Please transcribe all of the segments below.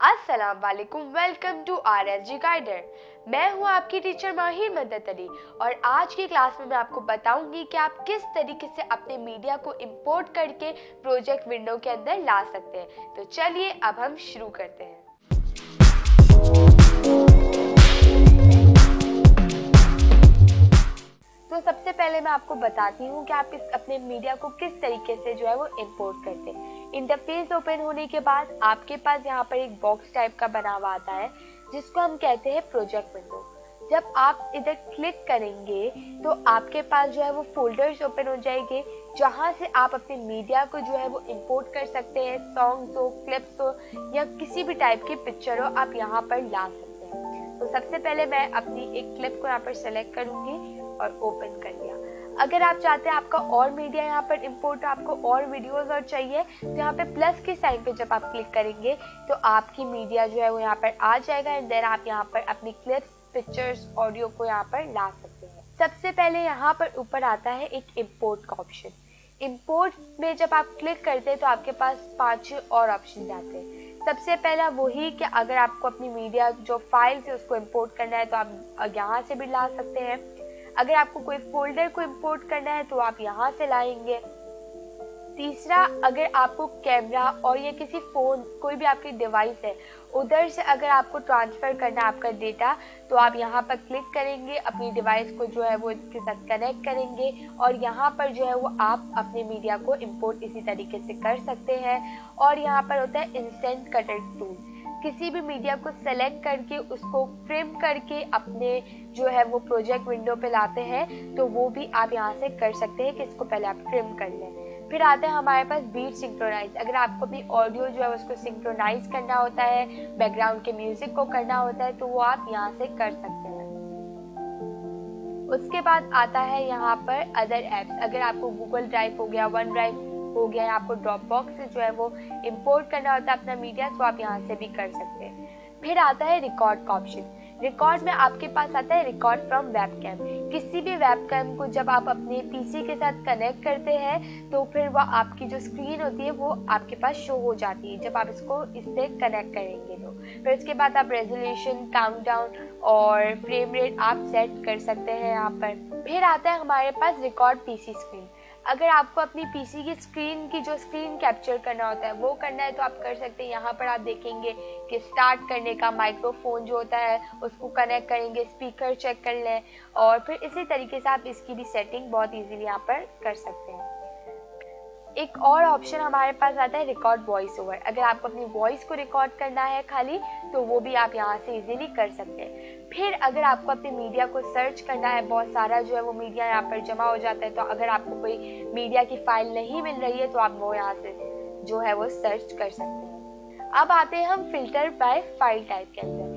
अस्सलाम वालेकुम, welcome to RSG guider. मैं हूं आपकी टीचर माहिर मदद अली और आज की क्लास में मैं आपको बताऊंगी कि आप किस तरीके से अपने मीडिया को इंपोर्ट करके प्रोजेक्ट विंडो के अंदर ला सकते हैं। तो चलिए अब हम शुरू करते हैं। तो सबसे पहले मैं आपको बताती हूँ कि आप अपने मीडिया को किस तरीके से जो है वो इंपोर्ट करते हैं। इंटरफेस ओपन होने के बाद आपके पास यहाँ पर एक बॉक्स टाइप का बना हुआ आता है जिसको हम कहते हैं प्रोजेक्ट विंडो। जब आप इधर क्लिक करेंगे तो आपके पास जो है वो फोल्डर्स ओपन हो जाएंगे जहाँ से आप अपने मीडिया को जो है वो इंपोर्ट कर सकते हैं। सॉन्ग्स हो, क्लिप्स हो या किसी भी टाइप की पिक्चर हो, आप यहाँ पर ला सकते हैं। तो सबसे पहले मैं अपनी एक क्लिप को यहाँ पर सेलेक्ट करूँगी और ओपन कर लिया। अगर आप चाहते हैं आपका और मीडिया यहाँ पर इंपोर्ट, आपको और वीडियोस और चाहिए तो यहाँ पे प्लस के साइन पे जब आप क्लिक करेंगे तो आपकी मीडिया जो है वो यहाँ पर आ जाएगा एंड देन आप यहाँ पर अपनी क्लिप्स, पिक्चर्स, ऑडियो को यहाँ पर ला सकते हैं। सबसे पहले यहाँ पर ऊपर आता है एक इंपोर्ट का ऑप्शन। इंपोर्ट में जब आप क्लिक करते हैं तो आपके पास 5 और ऑप्शन आते हैं। सबसे पहला वही कि अगर आपको अपनी मीडिया जो फाइल्स है उसको इंपोर्ट करना है तो आप यहाँ से भी ला सकते हैं। अगर आपको कोई फोल्डर को इंपोर्ट करना है तो आप यहाँ से लाएंगे। तीसरा, अगर आपको कैमरा और या किसी फ़ोन, कोई भी आपकी डिवाइस है, उधर से अगर आपको ट्रांसफ़र करना है आपका डेटा तो आप यहाँ पर क्लिक करेंगे, अपनी डिवाइस को जो है वो इसके साथ कनेक्ट करेंगे और यहाँ पर जो है वो आप अपने मीडिया को इंपोर्ट इसी तरीके से कर सकते हैं। और यहाँ पर होता है इंस्टेंट कटर टूल। किसी भी मीडिया को सेलेक्ट करके उसको ट्रिम करके अपने जो है वो प्रोजेक्ट विंडो पे लाते हैं तो वो भी आप यहाँ से कर सकते हैं कि इसको पहले आप ट्रिम कर लें। फिर आते हैं हमारे पास बीट सिंक्रोनाइज। अगर आपको अपनी ऑडियो जो है उसको सिंक्रोनाइज करना होता है, बैकग्राउंड के म्यूजिक को करना होता है तो वो आप यहाँ से कर सकते हैं। उसके बाद आता है यहाँ पर अदर एप्स। अगर आपको गूगल ड्राइव हो गया, वन ड्राइव हो गया, आपको ड्रॉप बॉक्स से जो है वो इंपोर्ट करना होता है अपना मीडिया तो आप यहाँ से भी कर सकते हैं। फिर आता है रिकॉर्ड का ऑप्शन। रिकॉर्ड में आपके पास आता है रिकॉर्ड फ्रॉम वेबकैम। किसी भी वेबकैम को जब आप अपने पीसी के साथ कनेक्ट करते हैं तो फिर वह आपकी जो स्क्रीन होती है वो आपके पास शो हो जाती है जब आप इसको इससे कनेक्ट करेंगे तो। फिर उसके बाद आप रेजोल्यूशन, काउंटडाउन और फ्रेम रेट आप सेट कर सकते हैं यहाँ पर। फिर आता है हमारे पास रिकॉर्ड पीसी स्क्रीन। अगर आपको अपनी पीसी की स्क्रीन की जो स्क्रीन कैप्चर करना होता है वो करना है तो आप कर सकते हैं। यहाँ पर आप देखेंगे कि स्टार्ट करने का माइक्रोफोन जो होता है उसको कनेक्ट करेंगे, स्पीकर चेक कर लें और फिर इसी तरीके से आप इसकी भी सेटिंग बहुत इजीली यहाँ पर कर सकते हैं। एक और ऑप्शन हमारे पास आता है रिकॉर्ड वॉइस ओवर। अगर आपको अपनी वॉइस को रिकॉर्ड करना है खाली तो वो भी आप यहाँ से इजीली कर सकते हैं। फिर अगर आपको अपने मीडिया को सर्च करना है, बहुत सारा जो है वो मीडिया यहाँ पर जमा हो जाता है तो अगर आपको कोई मीडिया की फाइल नहीं मिल रही है तो आप वो यहाँ से जो है वो सर्च कर सकते हैं। अब आते हैं हम फिल्टर बाय फाइल टाइप के अंदर।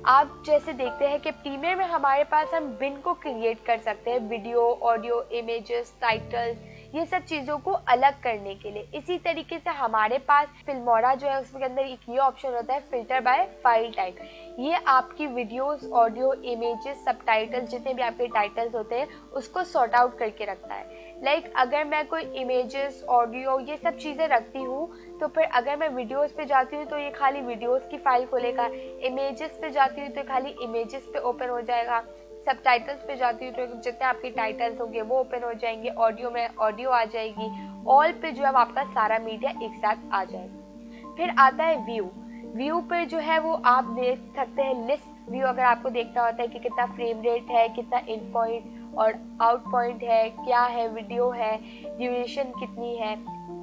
आप जैसे देखते हैं कि प्रीमियर में हमारे पास हम बिन को क्रिएट कर सकते हैं, वीडियो, ऑडियो, इमेजेस, टाइटल्स, ये सब चीज़ों को अलग करने के लिए। इसी तरीके से हमारे पास फिल्मोरा जो है उसके अंदर एक ये ऑप्शन होता है फिल्टर बाय फाइल टाइप। ये आपकी वीडियोस, ऑडियो, इमेजेस, सबटाइटल्स, जितने भी आपके टाइटल्स होते हैं उसको सॉर्ट आउट करके रखता है। लाइक अगर मैं कोई इमेजेस, ऑडियो, ये सब चीज़ें रखती हूँ तो फिर अगर मैं वीडियोस पे जाती हूँ तो ये खाली वीडियोस की फाइल खोलेगा, इमेजेस पे जाती हूँ तो खाली इमेजेस पे ओपन हो जाएगा, सबटाइटल्स पे जाती हूँ तो जितने आपके टाइटल्स होंगे वो ओपन हो जाएंगे, ऑडियो में ऑडियो आ जाएगी, ऑल पे जो है आपका सारा मीडिया एक साथ आ जाएगा। फिर आता है व्यू। व्यू पर जो है वो आप देख सकते हैं लिस्ट व्यू। अगर आपको देखना होता है कि कितना फ्रेम रेट है, कितना इन पॉइंट और आउट पॉइंट है, क्या है, वीडियो है, ड्यूरेशन कितनी है।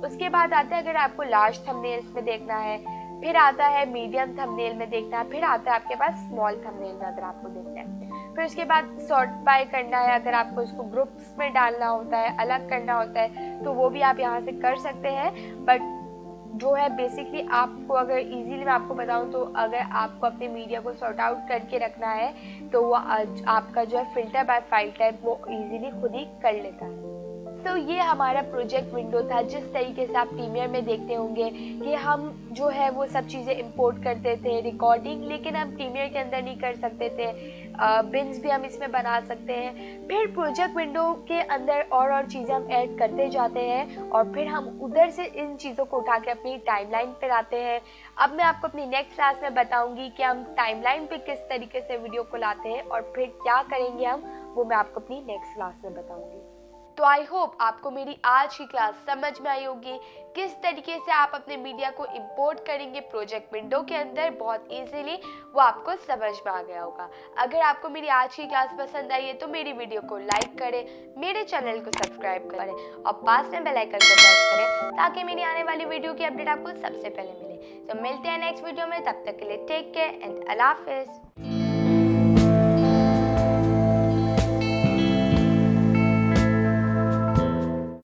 उसके बाद आता है अगर आपको लार्ज थंबनेल्स में देखना है, फिर आता है मीडियम थंबनेल में देखना है, फिर आता है आपके पास स्मॉल थंबनेल में अगर आपको देखना है। फिर उसके बाद सॉर्ट बाय करना है, अगर आपको इसको ग्रुप्स में डालना होता है, अलग करना होता है तो वो भी आप यहाँ से कर सकते हैं। बट जो है बेसिकली आपको अगर इजीली मैं आपको बताऊँ तो अगर आपको अपने मीडिया को सॉर्ट आउट करके रखना है तो वो आपका जो है फिल्टर बाय फाइल टाइप वो इजीली खुद ही कर लेता है। तो ये हमारा प्रोजेक्ट विंडो था। जिस तरीके से आप प्रीमियर में देखते होंगे कि हम जो है वो सब चीज़ें इंपोर्ट करते थे रिकॉर्डिंग, लेकिन हम प्रीमियर के अंदर नहीं कर सकते थे। बिन्स भी हम इसमें बना सकते हैं। फिर प्रोजेक्ट विंडो के अंदर और चीज़ें हम ऐड करते जाते हैं और फिर हम उधर से इन चीज़ों को उठा के अपनी टाइमलाइन पर आते हैं। अब मैं आपको अपनी नेक्स्ट क्लास में बताऊंगी कि हम टाइमलाइन पे किस तरीके से वीडियो को लाते हैं और फिर क्या करेंगे हम, वो मैं आपको अपनी नेक्स्ट क्लास में बताऊंगी। तो आई होप आपको मेरी आज की क्लास समझ में आई होगी, किस तरीके से आप अपने मीडिया को इंपोर्ट करेंगे प्रोजेक्ट विंडो के अंदर बहुत इजीली, वो आपको समझ में आ गया होगा। अगर आपको मेरी आज की क्लास पसंद आई है तो मेरी वीडियो को लाइक करें, मेरे चैनल को सब्सक्राइब करें और पास में बेल आइकन को प्रेस करें ताकि मेरी आने वाली वीडियो की अपडेट आपको सबसे पहले मिले। तो मिलते हैं नेक्स्ट वीडियो में, तब तक के लिए टेक केयर एंड अल्लाह हाफिज़।